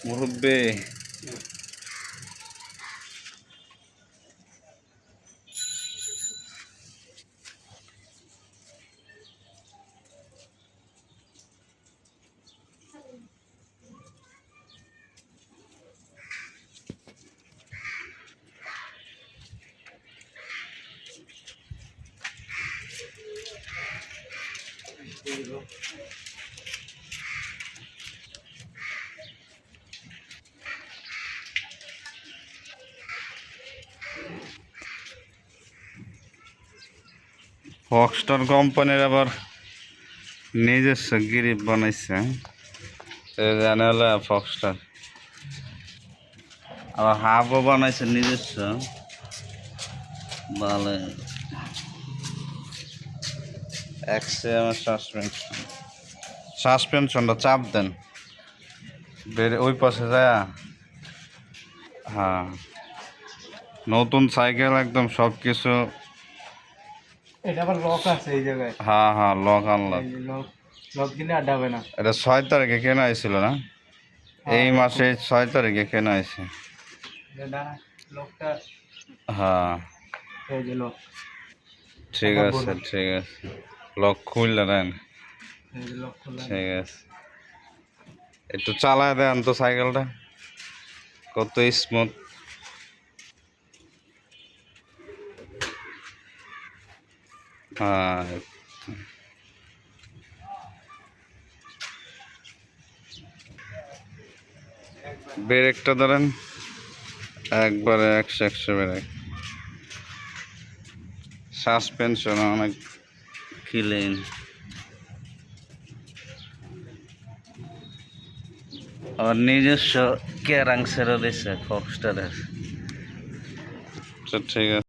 মুরব্বী ফক্সটন কোম্পানির আবার নিজস্ব গ্রিপ বানাইছে। জানে হলো ফক্সটন আবার হাফও বানাইছে নিজস্ব। ভালো এক্সএম সাসপেনশনটা চাপ দেন বেড়ে ওই পাশে যায়। হ্যাঁ নতুন সাইকেল একদম সব কিছু। এটা আবার লক আছে এই জায়গায়। হ্যাঁ হ্যাঁ লক আনলক। লক দিলে আর যাবে না। এটা 6 তারিখে কেনা হয়েছিল না? এই মাসে 6 তারিখে কেনা হয়েছে। লকটা হ্যাঁ এই যে লক। ঠিক আছে ঠিক আছে লক খুললে নেন। এই যে লক খোলা। ঠিক আছে একটু চালায় দেন তো সাইকেলটা কত স্মুথ। হ্যাঁ ব্রেকটা ধরেন একবারে 100 ব্রেক। সাসপেনশন অনেক ক্লিন। আর নিজস্ব ক্যারাংসেরও দিচ্ছে ফক্সটারের। ঠিক আছে।